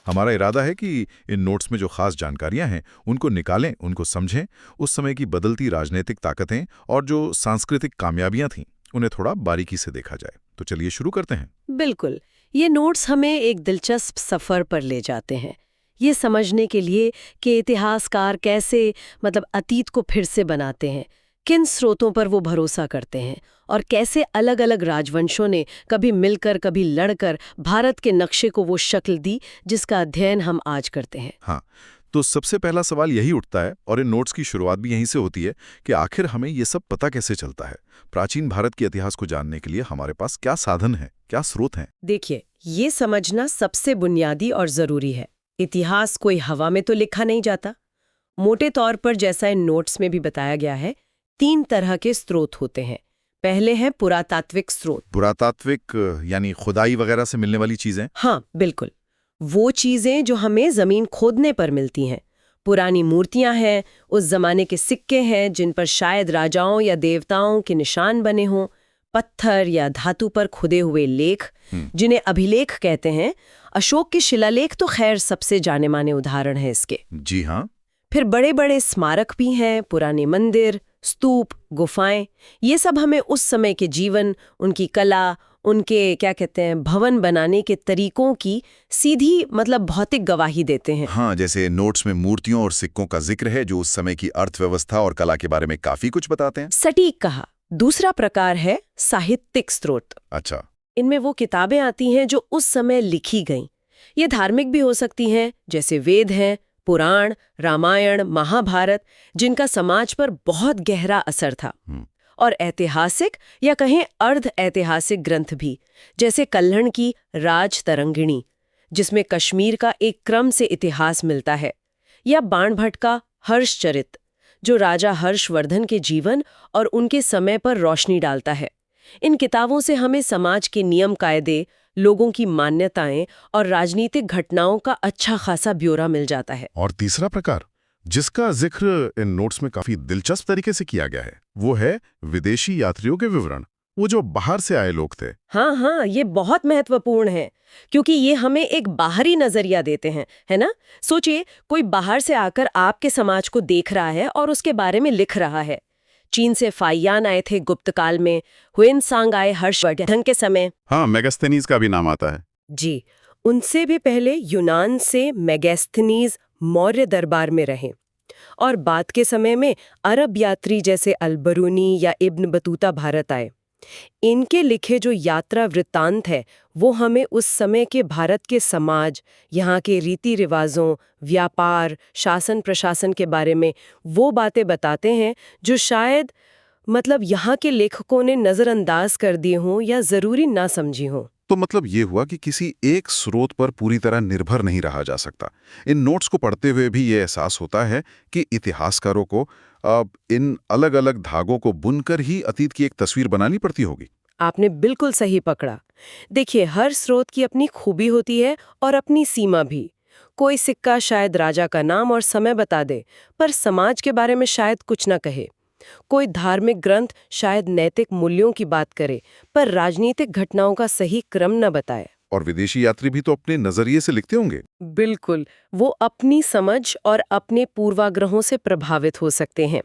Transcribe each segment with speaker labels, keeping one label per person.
Speaker 1: हमारा इरादा है कि इन नोट्स में जो खास जानकारियां हैं उनको निकालें, उनको समझें, उस समय की बदलती राजनीतिक ताकतें और जो सांस्कृतिक कामयाबियां थीं उन्हें थोड़ा बारीकी से देखा जाए। तो चलिए शुरू करते हैं।
Speaker 2: बिल्कुल। ये नोट्स हमें एक दिलचस्प सफ़र पर ले जाते हैं, ये समझने के लिए कि इतिहासकार कैसे अतीत को फिर से बनाते हैं, किन स्रोतों पर वो भरोसा करते हैं और कैसे अलग अलग राजवंशों ने कभी मिलकर कभी लड़कर भारत के नक्शे को वो शक्ल दी जिसका अध्ययन हम आज करते हैं।
Speaker 1: हाँ, तो सबसे पहला सवाल यही उठता है और इन नोट्स की शुरुआत भी यहीं से होती है कि आखिर हमें ये सब पता कैसे चलता है। प्राचीन भारत के इतिहास को जानने के लिए हमारे पास क्या साधन है, क्या स्रोत हैं?
Speaker 2: देखिए, ये समझना सबसे बुनियादी और ज़रूरी है। इतिहास कोई हवा में तो लिखा नहीं जाता। मोटे तौर पर, जैसा इन नोट्स में भी बताया गया है, 3 तरह के स्रोत होते हैं। पहले हैं पुरातात्विक स्रोत।
Speaker 1: पुरातात्विक यानी खुदाई वगैरह से मिलने वाली चीजें?
Speaker 2: हाँ, बिल्कुल। वो चीज़ें जो हमें ज़मीन खोदने पर मिलती हैं। पुरानी मूर्तियां हैं, उस जमाने के सिक्के हैं जिन पर शायद राजाओं या देवताओं के निशान बने हों, पत्थर या धातु पर खुदे हुए लेख जिन्हें अभिलेख कहते हैं। अशोक के शिलालेख तो खैर सबसे जाने माने उदाहरण है इसके।
Speaker 1: जी हाँ।
Speaker 2: फिर बड़े बड़े स्मारक भी हैं, पुराने मंदिर, स्तूप, गुफाएं। ये सब हमें उस समय के जीवन, उनकी कला, उनके भवन बनाने के तरीकों की सीधी भौतिक गवाही देते हैं।
Speaker 1: हाँ, जैसे नोट्स में मूर्तियों और सिक्कों का जिक्र है जो उस समय की अर्थव्यवस्था और कला के बारे में काफी कुछ बताते हैं।
Speaker 2: सटीक कहा। दूसरा प्रकार है साहित्यिक स्रोत।
Speaker 1: अच्छा।
Speaker 2: इनमें वो किताबें आती हैं जो उस समय लिखी गईं। ये धार्मिक भी हो सकती हैं, जैसे वेद हैं, पुराण, रामायण, महाभारत, जिनका समाज पर बहुत गहरा असर था। और ऐतिहासिक या कहें अर्ध ऐतिहासिक ग्रंथ भी, जैसे कल्हण की राज तरंगिणी, जिसमें कश्मीर का एक क्रम से इतिहास मिलता है, या बाणभट्ट का हर्षचरित, जो राजा हर्षवर्धन के जीवन और उनके समय पर रोशनी डालता है। इन किताबों से हमें समाज के नियम कायदे, लोगों की मान्यताएं और राजनीतिक घटनाओं का अच्छा खासा ब्यौरा मिल जाता है।
Speaker 1: और तीसरा प्रकार, जिसका जिक्र इन नोट्स में काफी दिलचस्प तरीके से किया गया है, वो है विदेशी यात्रियों के विवरण, वो जो बाहर से आए लोग थे।
Speaker 2: हाँ, ये बहुत महत्वपूर्ण है, क्योंकि ये हमें एक बाहरी नजरिया देते हैं, है ना? सोचिए, कोई बाहर से आकर आपके समाज को देख रहा है और उसके बारे में लिख रहा है। चीन से फाइयान आए थे गुप्त काल में, हुएनसांग आए हर्षवर्धन के समय।
Speaker 1: हाँ, मेगास्थनीज का भी नाम आता है।
Speaker 2: जी, उनसे भी पहले यूनान से मेगास्थनीज मौर्य दरबार में रहे, और बाद के समय में अरब यात्री जैसे अल-बरूनी या इब्न बतूता भारत आए। इनके लिखे जो यात्रा वृत्तांत है, वो हमें उस समय के भारत के समाज, यहाँ के रीति रिवाजों, व्यापार, शासन प्रशासन के बारे में वो बातें बताते हैं जो शायद यहाँ के लेखकों ने नज़रअंदाज कर दिए हों या ज़रूरी ना समझी हों।
Speaker 1: तो मतलब ये हुआ कि किसी एक स्रोत पर पूरी तरह निर्भर नहीं रहा जा सकता। इन नोट्स को पढ़ते हुए भी ये एहसास होता है कि इतिहासकारों को अब इन अलग-अलग धागों को बुनकर ही अतीत की एक तस्वीर बनानी पड़ती होगी।
Speaker 2: आपने बिल्कुल सही पकड़ा। देखिए, हर स्रोत की अपनी खूबी होती है और अपनी सीमा भी। कोई सिक्का शायद राजा का नाम और समय बता दे, पर समाज के बारे में शायद कुछ न कहे। कोई धार्मिक ग्रंथ शायद नैतिक मूल्यों की बात करे, पर राजनीतिक घटनाओं का सही क्रम न बताए।
Speaker 1: और विदेशी यात्री भी तो अपने नजरिए से लिखते होंगे।
Speaker 2: बिल्कुल, वो अपनी समझ और अपने पूर्वाग्रहों से प्रभावित हो सकते हैं।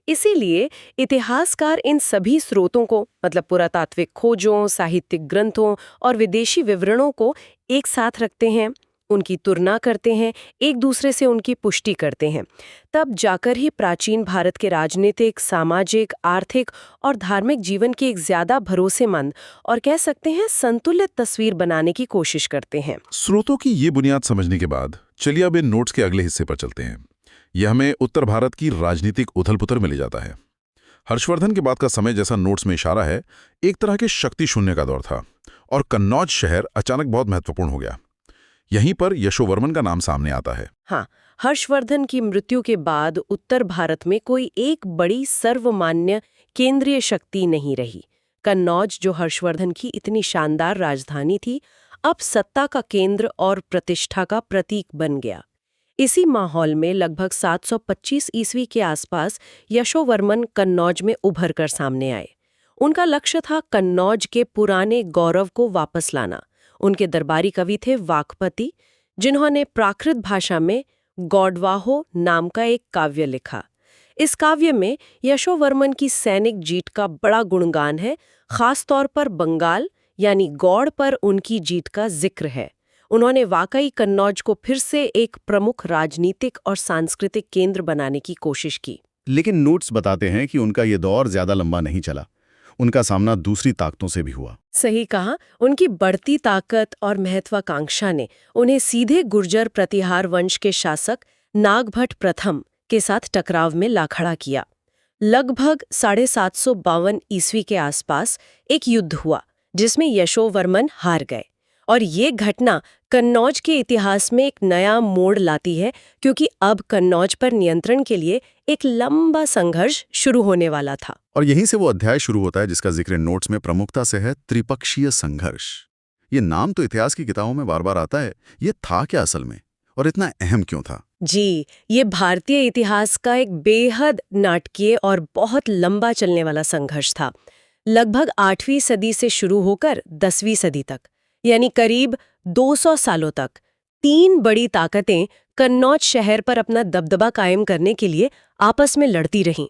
Speaker 2: इसीलिए इतिहासकार इन सभी स्रोतों को, पुरातात्विक खोजों, साहित्यिक ग्रंथों और विदेशी विवरणों को एक साथ रखते हैं, उनकी तुलना करते हैं, एक दूसरे से उनकी पुष्टि करते हैं। तब जाकर ही प्राचीन भारत के राजनीतिक, सामाजिक, आर्थिक और धार्मिक जीवन की एक ज्यादा भरोसेमंद और कह सकते हैं संतुलित तस्वीर बनाने की कोशिश करते हैं।
Speaker 1: स्रोतों की ये बुनियाद समझने के बाद चलिए अब इन नोट्स के अगले हिस्से पर चलते हैं। यह हमें उत्तर भारत की राजनीतिक उथल-पुथल में ले जाता है। हर्षवर्धन के बाद का समय, जैसा नोट्स में इशारा है, एक तरह के शक्ति शून्य का दौर था और कन्नौज शहर अचानक बहुत महत्वपूर्ण हो गया। यहीं पर यशोवर्मन का नाम सामने आता है।
Speaker 2: हाँ, हर्षवर्धन की मृत्यु के बाद उत्तर भारत में कोई एक बड़ी सर्वमान्य केंद्रीय शक्ति नहीं रही। कन्नौज, जो हर्षवर्धन की इतनी शानदार राजधानी थी, अब सत्ता का केंद्र और प्रतिष्ठा का प्रतीक बन गया। इसी माहौल में लगभग 725 ईस्वी के आसपास यशोवर्मन कन्नौज में उभर कर सामने आए। उनका लक्ष्य था कन्नौज के पुराने गौरव को वापस लाना। उनके दरबारी कवि थे वाकपति, जिन्होंने प्राकृत भाषा में गौडवाहो नाम का एक काव्य लिखा। इस काव्य में यशोवर्मन की सैनिक जीत का बड़ा गुणगान है, खास तौर पर बंगाल यानी गौड़ पर उनकी जीत का जिक्र है। उन्होंने वाकई कन्नौज को फिर से एक प्रमुख राजनीतिक और सांस्कृतिक केंद्र बनाने की कोशिश की।
Speaker 3: लेकिन नोट्स बताते हैं कि उनका ये दौर ज्यादा लंबा नहीं चला। उनका सामना दूसरी ताकतों से भी हुआ।
Speaker 2: सही कहा, उनकी बढ़ती ताकत और महत्वाकांक्षा ने उन्हें सीधे गुर्जर प्रतिहार वंश के शासक नागभट्ट प्रथम के साथ टकराव में ला खड़ा किया। लगभग 752 ईस्वी के आसपास एक युद्ध हुआ जिसमें यशोवर्मन हार गए, और ये घटना कन्नौज के इतिहास में एक नया मोड़ लाती है, क्योंकि अब कन्नौज पर नियंत्रण के लिए एक लंबा संघर्ष शुरू होने वाला था।
Speaker 3: और यहीं से वो अध्याय शुरू होता है जिसका जिक्र नोट्स में प्रमुखता से है, त्रिपक्षीय संघर्ष। ये नाम तो इतिहास की किताबों में बार बार आता है। ये था क्या असल में, और इतना अहम क्यों था?
Speaker 2: जी, ये भारतीय इतिहास का एक बेहद नाटकीय और बहुत लंबा चलने वाला संघर्ष था। लगभग 8वीं सदी से शुरू होकर 10वीं सदी तक, यानी करीब 200 सालों तक, 3 बड़ी ताकतें कन्नौज शहर पर अपना दबदबा कायम करने के लिए आपस में लड़ती रहीं।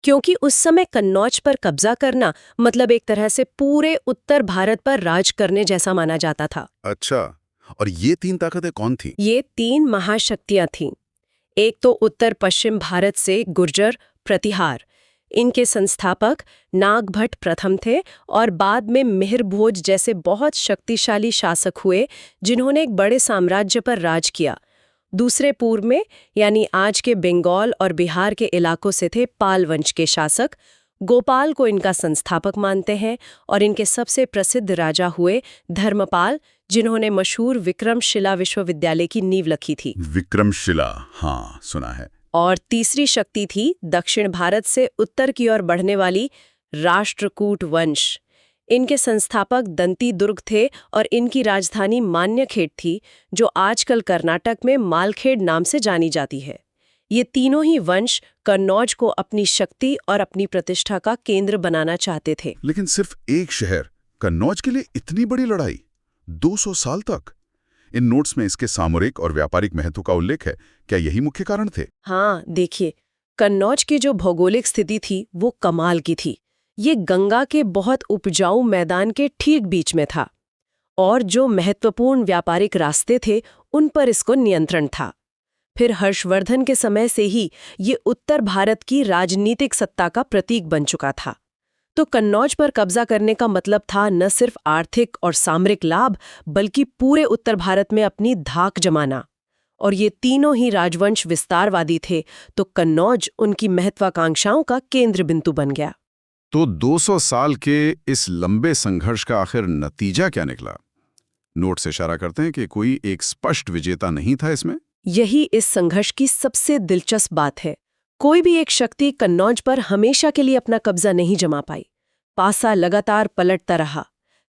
Speaker 2: क्योंकि उस समय कन्नौज पर कब्जा करना मतलब एक तरह से पूरे उत्तर भारत पर राज करने जैसा माना जाता था।
Speaker 3: अच्छा, और ये 3 ताकतें कौन थीं?
Speaker 2: ये 3 महाशक्तियां थीं। एक तो उत्तर पश्चिम भारत से गुर्जर प्रतिहार, इनके संस्थापक नागभट्ट प्रथम थे और बाद में मिहिर भोज जैसे बहुत शक्तिशाली शासक हुए जिन्होंने एक बड़े साम्राज्य पर राज किया। दूसरे पूर्व में यानी आज के बंगाल और बिहार के इलाकों से थे पाल वंश के शासक। गोपाल को इनका संस्थापक मानते हैं और इनके सबसे प्रसिद्ध राजा हुए धर्मपाल, जिन्होंने मशहूर विक्रमशिला विश्वविद्यालय की नींव रखी थी।
Speaker 3: विक्रमशिला, हाँ सुना है।
Speaker 2: और तीसरी शक्ति थी दक्षिण भारत से उत्तर की ओर बढ़ने वाली राष्ट्रकूट वंश। इनके संस्थापक दंती दुर्ग थे और इनकी राजधानी मान्यखेड़ थी, जो आजकल कर्नाटक में मालखेड़ नाम से जानी जाती है। ये तीनों ही वंश कन्नौज को अपनी शक्ति और अपनी प्रतिष्ठा का केंद्र बनाना चाहते थे।
Speaker 3: लेकिन सिर्फ एक शहर कन्नौज के लिए इतनी बड़ी लड़ाई 200 साल तक? इन नोट्स में इसके सामरिक और व्यापारिक महत्व का उल्लेख है। क्या यही मुख्य कारण थे?
Speaker 2: हाँ, देखिए, कन्नौज की जो भौगोलिक स्थिति थी वो कमाल की थी। ये गंगा के बहुत उपजाऊ मैदान के ठीक बीच में था, और जो महत्वपूर्ण व्यापारिक रास्ते थे उन पर इसको नियंत्रण था। फिर हर्षवर्धन के समय से ही ये उत्तर भारत की राजनीतिक सत्ता का प्रतीक बन चुका था। तो कन्नौज पर कब्जा करने का मतलब था न सिर्फ आर्थिक और सामरिक लाभ, बल्कि पूरे उत्तर भारत में अपनी धाक जमाना। और ये तीनों ही राजवंश विस्तारवादी थे, तो कन्नौज उनकी महत्वाकांक्षाओं का केंद्र बिंदु बन गया।
Speaker 3: तो 200 साल के इस लंबे संघर्ष का आखिर नतीजा क्या निकला? नोट से इशारा करते हैं कि कोई एक स्पष्ट विजेता नहीं था इसमें।
Speaker 2: यही इस संघर्ष की सबसे दिलचस्प बात है। कोई भी एक शक्ति कन्नौज पर हमेशा के लिए अपना कब्जा नहीं जमा पाई। पासा लगातार पलटता रहा।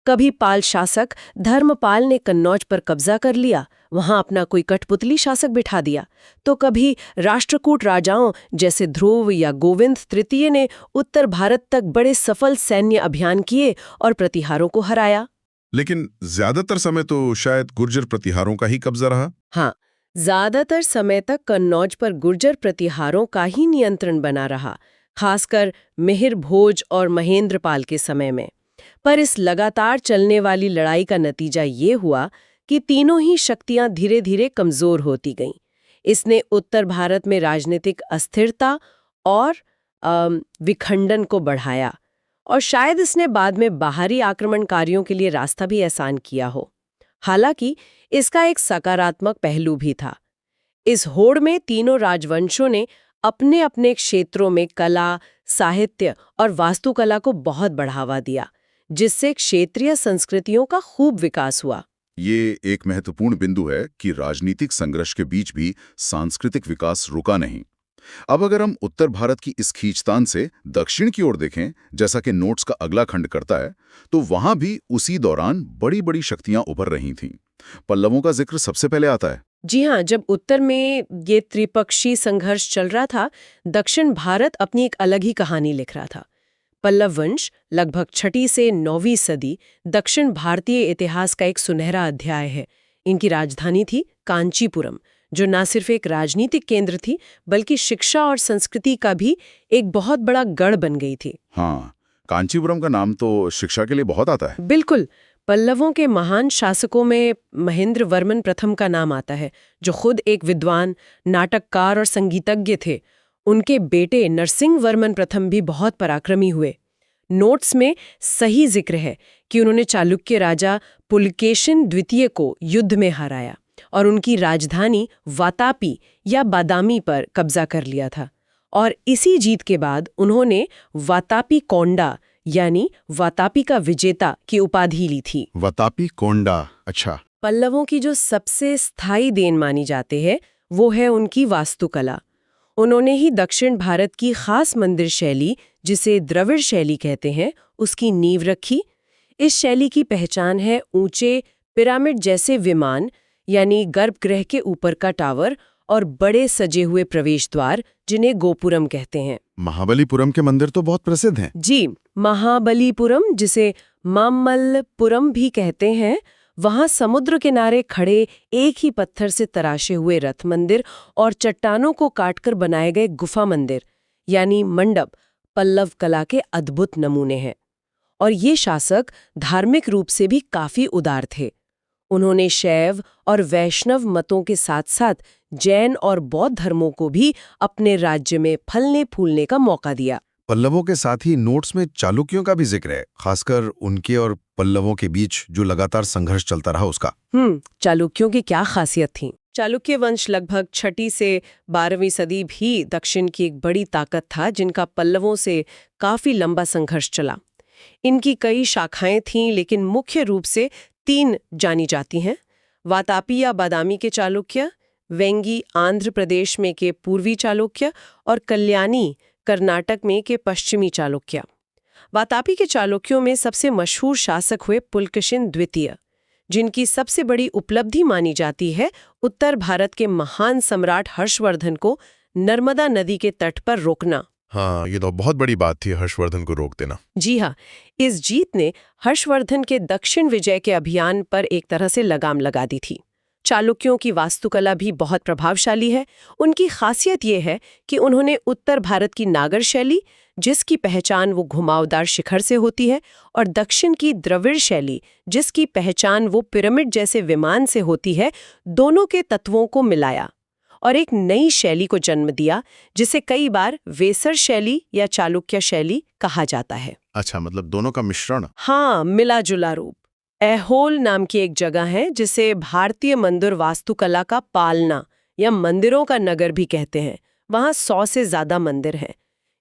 Speaker 2: कभी पाल शासक धर्मपाल ने कन्नौज पर कब्जा कर लिया, वहां अपना कोई कठपुतली शासक बिठा दिया, तो कभी राष्ट्रकूट राजाओं जैसे ध्रुव या गोविंद तृतीय ने उत्तर भारत तक बड़े सफल सैन्य अभियान किए और प्रतिहारों को हराया।
Speaker 3: लेकिन ज्यादातर समय तो शायद गुर्जर प्रतिहारों का ही कब्जा रहा।
Speaker 2: हाँ, ज्यादातर समय तक कन्नौज पर गुर्जर प्रतिहारों का ही नियंत्रण बना रहा, खासकर मिहिर भोज और महेंद्रपाल के समय में। पर इस लगातार चलने वाली लड़ाई का नतीजा ये हुआ कि तीनों ही शक्तियां धीरे धीरे कमजोर होती गईं। इसने उत्तर भारत में राजनीतिक अस्थिरता और विखंडन को बढ़ाया, और शायद इसने बाद में बाहरी आक्रमणकारियों के लिए रास्ता भी आसान किया हो। हालांकि इसका एक सकारात्मक पहलू भी था। इस होड़ में तीनों राजवंशों ने अपने अपने क्षेत्रों में कला, साहित्य और वास्तुकला को बहुत बढ़ावा दिया, जिससे क्षेत्रीय संस्कृतियों का खूब विकास हुआ।
Speaker 3: ये एक महत्वपूर्ण बिंदु है कि राजनीतिक संघर्ष के बीच भी सांस्कृतिक विकास रुका नहीं। अब अगर हम उत्तर भारत की इस खींचतान से दक्षिण की ओर देखें, जैसा कि नोट्स का अगला खंड करता है, तो वहां भी उसी दौरान बड़ी बड़ी शक्तियां उभर रही थीं। पल्लवों का जिक्र सबसे पहले आता है।
Speaker 2: जी हाँ, जब उत्तर में ये त्रिपक्षीय संघर्ष चल रहा था, दक्षिण भारत अपनी एक अलग ही कहानी लिख रहा था। पल्लव वंश लगभग 6वीं से 9वीं सदी दक्षिण भारतीय इतिहास का एक सुनहरा अध्याय है। इनकी राजधानी थी कांचीपुरम, जो न सिर्फ एक राजनीतिक केंद्र थी बल्कि शिक्षा और संस्कृति का भी एक बहुत बड़ा गढ़ बन गई थी।
Speaker 3: हाँ, कांचीपुरम का नाम तो शिक्षा के लिए बहुत आता है।
Speaker 2: बिल्कुल। पल्लवों के महान शासकों में महेंद्र वर्मन प्रथम का नाम आता है, जो खुद एक विद्वान, नाटककार और संगीतज्ञ थे। उनके बेटे नरसिंह वर्मन प्रथम भी बहुत पराक्रमी हुए। नोट्स में सही जिक्र है कि उन्होंने चालुक्य राजा पुलकेशिन द्वितीय को युद्ध में हराया और उनकी राजधानी वातापी या बादामी पर कब्जा कर लिया था। और इसी जीत के बाद उन्होंने वातापी कोंडा यानी वातापी का विजेता की उपाधि ली थी।
Speaker 3: वातापी कोंडा, अच्छा।
Speaker 2: पल्लवों की जो सबसे स्थायी देन मानी जाती है वो है उनकी वास्तुकला। उन्होंने ही दक्षिण भारत की खास मंदिर शैली, जिसे द्रविड़ शैली कहते हैं, उसकी नींव रखी। इस शैली की पहचान है ऊंचे पिरामिड जैसे विमान यानी गर्भगृह के ऊपर का टावर और बड़े सजे हुए प्रवेश द्वार, जिन्हें गोपुरम कहते हैं।
Speaker 3: महाबलीपुरम के मंदिर तो बहुत प्रसिद्ध हैं।
Speaker 2: जी, महाबलीपुरम, जिसे मामल्लपुरम भी कहते हैं, वहां समुद्र किनारे खड़े एक ही पत्थर से तराशे हुए रथ मंदिर और चट्टानों को काटकर बनाए गए गुफा मंदिर यानी मंडप पल्लव कला के अद्भुत नमूने हैं। और ये शासक धार्मिक रूप से भी काफी उदार थे। उन्होंने शैव और वैष्णव मतों के साथ साथ जैन और बौद्ध धर्मों को भी अपने राज्य में फलने फूलने का मौका दिया।
Speaker 4: पल्लवों के साथ ही नोट्स में चालुक्यों का भी जिक्र है, खासकर उनके और पल्लवों के बीच जो लगातार संघर्ष चलता रहा उसका।
Speaker 2: चालुक्यों की क्या खासियत थी? चालुक्य वंश लगभग 6वीं से 12वीं सदी भी दक्षिण की एक बड़ी ताकत था, जिनका पल्लवों से काफी लंबा संघर्ष चला। इनकी कई शाखाएं थीं, लेकिन मुख्य रूप से 3 जानी जाती हैं। वातापी या बादामी के चालुक्य, वेंगी आंध्र प्रदेश में के पूर्वी चालुक्य और कल्याणी कर्नाटक में के पश्चिमी चालुक्य। वातापी के चालुक्यों में सबसे मशहूर शासक हुए पुलकेशिन द्वितीय, जिनकी सबसे बड़ी उपलब्धि मानी जाती है उत्तर भारत के महान सम्राट हर्षवर्धन को नर्मदा नदी के तट पर रोकना।
Speaker 4: हाँ, ये तो बहुत बड़ी बात थी, हर्षवर्धन को रोक देना।
Speaker 2: जी हाँ, इस जीत ने हर्षवर्धन के दक्षिण विजय के अभियान पर एक तरह से लगाम लगा दी थी। चालुक्यों की वास्तुकला भी बहुत प्रभावशाली है। उनकी खासियत ये है कि उन्होंने उत्तर भारत की नागर शैली, जिसकी पहचान वो घुमावदार शिखर से होती है, और दक्षिण की द्रविड़ शैली, जिसकी पहचान वो पिरामिड जैसे विमान से होती है, दोनों के तत्वों को मिलाया और एक नई शैली को जन्म दिया, जिसे कई बार वेसर शैली या चालुक्य शैली कहा जाता है।
Speaker 4: अच्छा, मतलब दोनों का मिश्रण।
Speaker 2: हाँ, मिला जुला रूप। ऐहोल नाम की एक जगह है जिसे भारतीय मंदिर वास्तुकला का पालना या मंदिरों का नगर भी कहते हैं। वहाँ 100 से ज्यादा मंदिर हैं।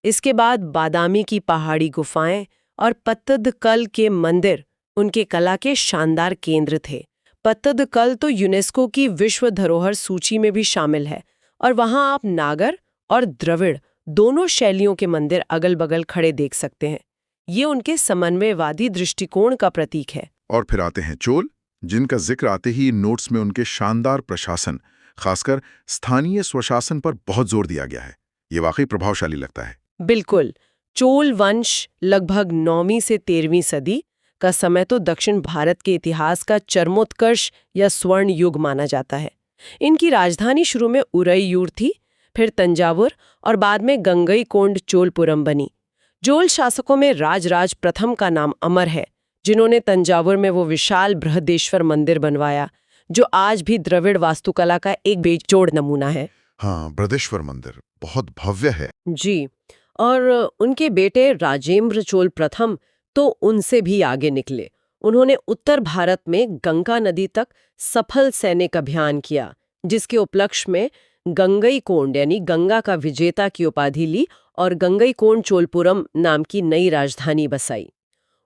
Speaker 2: इसके बाद बादामी की पहाड़ी गुफाएं और पत्तदकल के मंदिर उनके कला के शानदार केंद्र थे। पत्तदकल तो यूनेस्को की विश्व धरोहर सूची में भी शामिल है और वहाँ आप नागर और द्रविड़ दोनों शैलियों के मंदिर अगल बगल खड़े देख सकते हैं। ये उनके समन्वयवादी दृष्टिकोण का प्रतीक है।
Speaker 3: और फिर आते हैं चोल, जिनका जिक्र आते ही नोट्स में उनके शानदार प्रशासन, खासकर स्थानीय स्वशासन पर बहुत जोर दिया गया है। ये वाकई प्रभावशाली लगता है।
Speaker 2: बिल्कुल। चोल वंश लगभग 9वीं से 13वीं सदी का समय तो दक्षिण भारत के इतिहास का चरमोत्कर्ष या स्वर्ण युग माना जाता है। इनकी राजधानी शुरू में उरैयूर थी, फिर तंजावुर और बाद में गंगईकोंड चोलपुरम बनी। चोल शासकों में राजराज प्रथम का नाम अमर है, जिन्होंने तंजावुर में वो विशाल बृहदेश्वर मंदिर बनवाया, जो आज भी द्रविड़ वास्तुकला का एक बेजोड़ नमूना है।
Speaker 4: हाँ, बृहदेश्वर मंदिर बहुत भव्य है।
Speaker 2: जी, और उनके बेटे राजेंद्र चोल प्रथम तो उनसे भी आगे निकले। उन्होंने उत्तर भारत में गंगा नदी तक सफल सैनिक अभियान किया, जिसके उपलक्ष्य में गंगईकोंड यानी गंगा का विजेता की उपाधि ली और गंगईकोंड चोलपुरम नाम की नई राजधानी बसाई।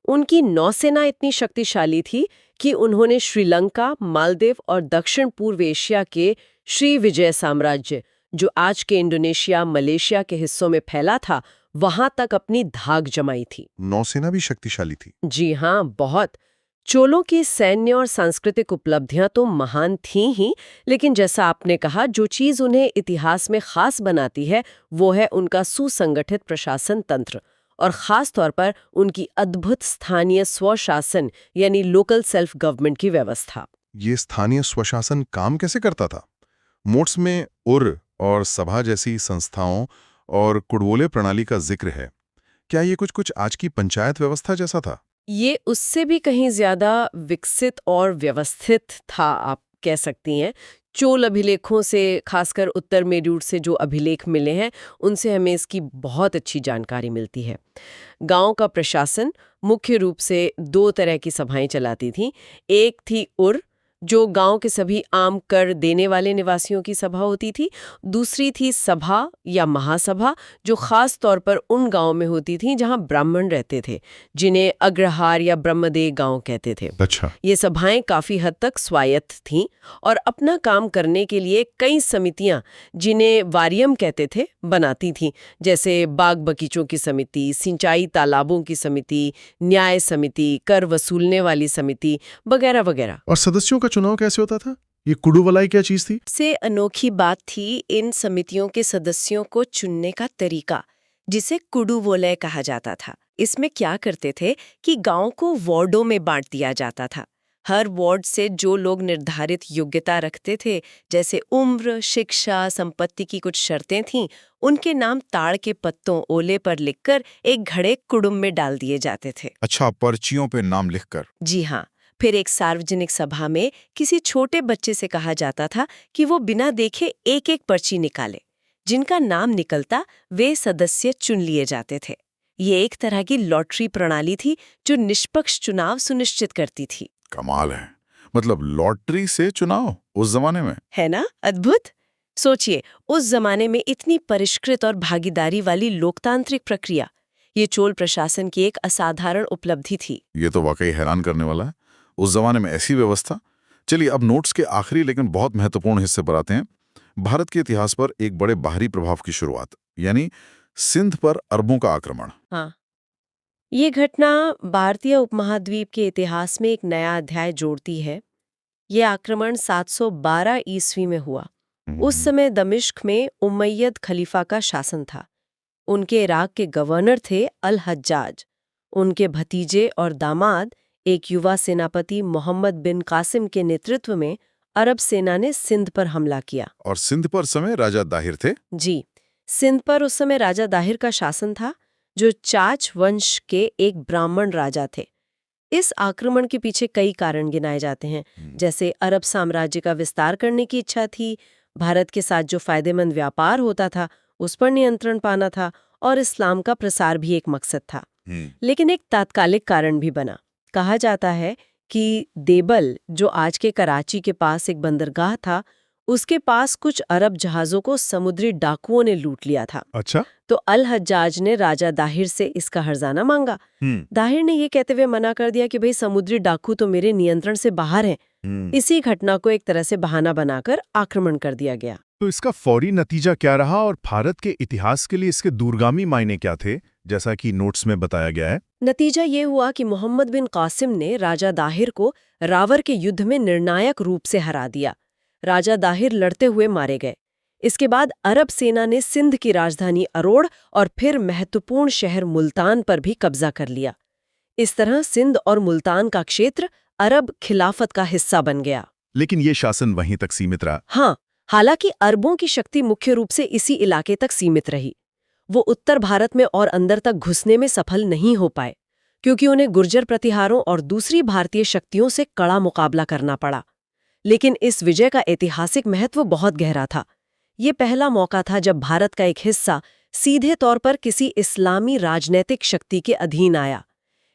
Speaker 2: उनकी नौसेना इतनी शक्तिशाली थी कि उन्होंने श्रीलंका, मालदीव और दक्षिण पूर्व एशिया के श्री विजय साम्राज्य, जो आज के इंडोनेशिया, मलेशिया के हिस्सों में फैला था, वहां तक अपनी धाक जमाई थी।
Speaker 4: नौसेना भी शक्तिशाली थी।
Speaker 2: जी हाँ, बहुत। चोलों की सैन्य और सांस्कृतिक उपलब्धियां तो महान थीं ही, लेकिन जैसा आपने कहा, जो चीज उन्हें इतिहास में खास बनाती है वो है उनका सुसंगठित प्रशासन तंत्र और खास तौर पर उनकी अद्भुत स्थानीय स्वशासन यानी लोकल सेल्फ गवर्नमेंट की व्यवस्था।
Speaker 5: ये स्थानीय स्वशासन काम कैसे करता था? मोट्स में उर और सभा जैसी संस्थाओं और कुडवोले प्रणाली का जिक्र है। क्या ये कुछ आज की पंचायत व्यवस्था जैसा था?
Speaker 2: ये उससे भी कहीं ज्यादा विकसित और व्यवस्थित था, आप कह सकती हैं। चोल अभिलेखों से, खासकर उत्तर मेरूर से जो अभिलेख मिले हैं, उनसे हमें इसकी बहुत अच्छी जानकारी मिलती है। गांव का प्रशासन मुख्य रूप से 2 तरह की सभाएं चलाती थीं। एक थी उर, जो गांव के सभी आम कर देने वाले निवासियों की सभा होती थी। दूसरी थी सभा या महासभा, जो खास तौर पर उन गांवों में होती थी जहां ब्राह्मण रहते थे, जिन्हें अग्रहार या ब्रह्मदेव गांव कहते थे।
Speaker 5: अच्छा।
Speaker 2: ये सभाएं काफी हद तक स्वायत्त थीं और अपना काम करने के लिए कई समितियां, जिन्हें वारियम कहते थे, बनाती थीं, जैसे बाग बगीचों की समिति, सिंचाई तालाबों की समिति, न्याय समिति, कर वसूलने वाली समिति वगैरह वगैरह।
Speaker 5: और सदस्यों का चुनाव कैसे होता था? ये कुडुवलाई क्या चीज थी?
Speaker 2: से अनोखी बात थी इन समितियों के सदस्यों को चुनने का तरीका, जिसे कुडुवोले कहा जाता था। इसमें क्या करते थे कि गांव को वार्डों में बांट दिया जाता था। हर वार्ड से जो लोग निर्धारित योग्यता रखते थे, जैसे उम्र, शिक्षा, संपत्ति की कुछ शर्तें थीं, उनके नाम ताड़ के पत्तों ओले पर लिखकर एक घड़े कुडुम में डाल दिए जाते थे।
Speaker 3: अच्छा, पर्चियों पे नाम लिखकर?
Speaker 2: जी हाँ। फिर एक सार्वजनिक सभा में किसी छोटे बच्चे से कहा जाता था कि वो बिना देखे एक एक पर्ची निकाले। जिनका नाम निकलता, वे सदस्य चुन लिए जाते थे। ये एक तरह की लॉटरी प्रणाली थी जो निष्पक्ष चुनाव सुनिश्चित करती थी।
Speaker 3: कमाल है। मतलब लॉटरी से चुनाव उस जमाने में?
Speaker 2: है ना अद्भुत? सोचिए, उस जमाने में इतनी परिष्कृत और भागीदारी वाली लोकतांत्रिक प्रक्रिया, ये चोल प्रशासन की एक असाधारण उपलब्धि थी।
Speaker 3: ये तो वाकई हैरान करने वाला है, उस जमाने में ऐसी व्यवस्था। चलिए अब नोट्स के आखिरी लेकिन बहुत महत्वपूर्ण हिस्से पर आते हैं। भारत के इतिहास पर एक बड़े बाहरी प्रभाव की शुरुआत, यानी सिंध पर अरबों का आक्रमण।
Speaker 2: हाँ, ये घटना भारतीय उपमहाद्वीप के इतिहास में एक नया अध्याय जोड़ती है। ये आक्रमण 712 ईस्वी में हुआ। उस समय दमिश्क में उमैयद खलीफा का शासन था। उनके इराक के गवर्नर थे अल हज्जाज। उनके भतीजे और दामाद, एक युवा सेनापति मोहम्मद बिन कासिम के नेतृत्व में अरब सेना ने सिंध पर हमला किया।
Speaker 3: और सिंध पर समय राजा दाहिर थे?
Speaker 2: जी, सिंध पर उस समय राजा दाहिर का शासन था, जो चाच वंश के एक ब्राह्मण राजा थे। इस आक्रमण के पीछे कई कारण गिनाए जाते हैं, जैसे अरब साम्राज्य का विस्तार करने की इच्छा थी, भारत के साथ जो फायदेमंद व्यापार होता था उस पर नियंत्रण पाना था, और इस्लाम का प्रसार भी एक मकसद था। लेकिन एक तात्कालिक कारण भी बना। कहा जाता है कि देबल, जो आज के कराची के पास एक बंदरगाह था, उसके पास कुछ अरब जहाज़ों को समुद्री डाकुओं ने लूट लिया था।
Speaker 5: अच्छा।
Speaker 2: तो अल हज्जाज ने राजा दाहिर से इसका हर्जाना मांगा। दाहिर ने ये कहते हुए मना कर दिया कि भाई समुद्री डाकू तो मेरे नियंत्रण से बाहर हैं। इसी घटना को एक तरह से बहाना बनाकर आक्रमण कर दिया गया।
Speaker 5: तो इसका फौरी नतीजा क्या रहा और भारत के इतिहास के लिए इसके दूरगामी मायने क्या थे, जैसा कि नोट्स में बताया गया है?
Speaker 2: नतीजा ये हुआ कि मोहम्मद बिन कासिम ने राजा दाहिर को रावर के युद्ध में निर्णायक रूप से हरा दिया। राजा दाहिर लड़ते हुए मारे गए। इसके बाद अरब सेना ने सिंध की राजधानी अरोड़ और फिर महत्वपूर्ण शहर मुल्तान पर भी कब्जा कर लिया। इस तरह सिंध और मुल्तान का क्षेत्र अरब खिलाफत का हिस्सा बन गया।
Speaker 5: लेकिन ये शासन वहीं तक सीमित रहा।
Speaker 2: हाँ, हालांकि अरबों की शक्ति मुख्य रूप से इसी इलाके तक सीमित रही। वो उत्तर भारत में और अंदर तक घुसने में सफल नहीं हो पाए, क्योंकि उन्हें गुर्जर प्रतिहारों और दूसरी भारतीय शक्तियों से कड़ा मुकाबला करना पड़ा। लेकिन इस विजय का ऐतिहासिक महत्व बहुत गहरा था। ये पहला मौका था जब भारत का एक हिस्सा सीधे तौर पर किसी इस्लामी राजनैतिक शक्ति के अधीन आया।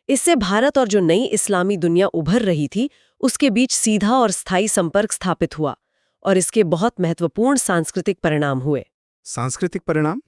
Speaker 2: इससे भारत और जो नई इस्लामी दुनिया उभर रही थी, उसके बीच सीधा और स्थायी संपर्क स्थापित हुआ, और इसके बहुत महत्वपूर्ण सांस्कृतिक परिणाम हुए।
Speaker 5: सांस्कृतिक परिणाम?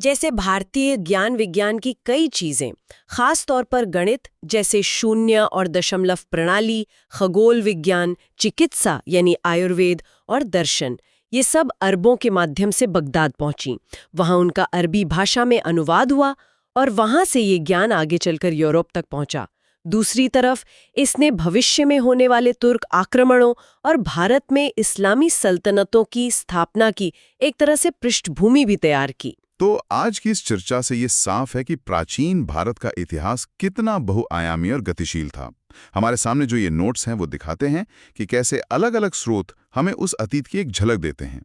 Speaker 2: जैसे भारतीय ज्ञान विज्ञान की कई चीजें, खास तौर पर गणित जैसे शून्य और दशमलव प्रणाली, खगोल विज्ञान, चिकित्सा यानी आयुर्वेद और दर्शन, ये सब अरबों के माध्यम से बगदाद पहुंची। वहां उनका अरबी भाषा में अनुवाद हुआ और वहां से ये ज्ञान आगे चलकर यूरोप तक पहुंचा। दूसरी तरफ इसने भविष्य में होने वाले तुर्क आक्रमणों और भारत में इस्लामी सल्तनतों की स्थापना की एक तरह से पृष्ठभूमि भी तैयार की।
Speaker 3: तो आज की इस चर्चा से ये साफ है कि प्राचीन भारत का इतिहास कितना बहुआयामी और गतिशील था। हमारे सामने जो ये नोट्स हैं वो दिखाते हैं कि कैसे अलग अलग स्रोत हमें उस अतीत की एक झलक देते हैं।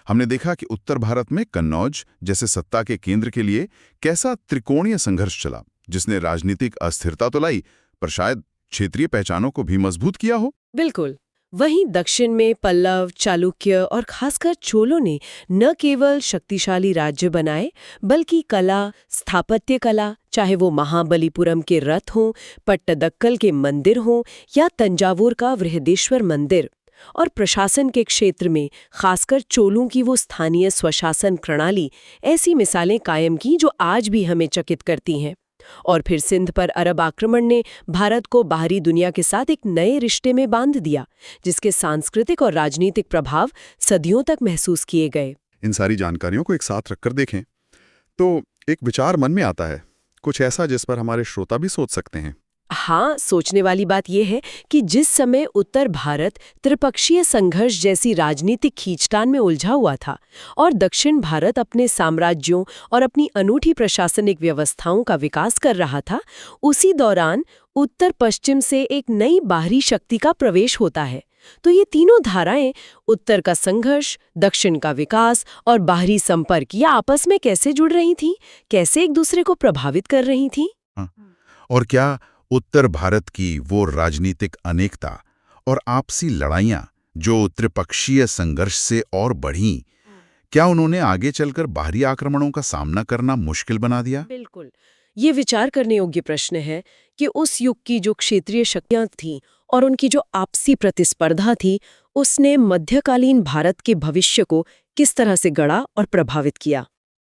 Speaker 3: हमने देखा कि उत्तर भारत में कन्नौज जैसे सत्ता के केंद्र के लिए कैसा त्रिकोणीय संघर्ष चला, जिसने राजनीतिक अस्थिरता तो लाई पर शायद क्षेत्रीय पहचानों को भी मजबूत किया हो।
Speaker 2: बिल्कुल। वहीं दक्षिण में पल्लव, चालुक्य और खासकर चोलों ने न केवल शक्तिशाली राज्य बनाए बल्कि कला, स्थापत्य कला, चाहे वो महाबलीपुरम के रथ हों, पट्टदक्कल के मंदिर हों या तंजावुर का बृहदेश्वर मंदिर, और प्रशासन के क्षेत्र में खासकर चोलों की वो स्थानीय स्वशासन प्रणाली, ऐसी मिसालें कायम की जो आज भी हमें चकित करती हैं। और फिर सिंध पर अरब आक्रमण ने भारत को बाहरी दुनिया के साथ एक नए रिश्ते में बांध दिया, जिसके सांस्कृतिक और राजनीतिक प्रभाव सदियों तक महसूस किए गए।
Speaker 5: इन सारी जानकारियों को एक साथ रखकर देखें तो एक विचार मन में आता है, कुछ ऐसा जिस पर हमारे श्रोता भी सोच सकते हैं।
Speaker 2: हाँ, सोचने वाली बात यह है कि जिस समय उत्तर भारत त्रिपक्षीय संघर्ष जैसी राजनीतिक खींचतान में उलझा हुआ था और दक्षिण भारत अपने साम्राज्यों और अपनी अनूठी प्रशासनिक व्यवस्थाओं का विकास कर रहा था, उसी दौरान उत्तर पश्चिम से एक नई बाहरी शक्ति का प्रवेश होता है। तो ये तीनों धाराएं, उत्तर का संघर्ष, दक्षिण का विकास और बाहरी संपर्क, ये आपस में कैसे जुड़ रही थीं, कैसे एक दूसरे को प्रभावित कर रही थीं?
Speaker 3: और क्या उत्तर भारत की वो राजनीतिक अनेकता और आपसी लड़ाइयां जो त्रिपक्षीय संघर्ष से और बढ़ीं, क्या उन्होंने आगे चलकर बाहरी आक्रमणों का सामना करना मुश्किल बना दिया?
Speaker 2: बिल्कुल। ये विचार करने योग्य प्रश्न है कि उस युग की जो क्षेत्रीय शक्तियां थीं और उनकी जो आपसी प्रतिस्पर्धा थी, उसने मध्यकालीन भारत के भविष्य को किस तरह से गढ़ा और प्रभावित किया।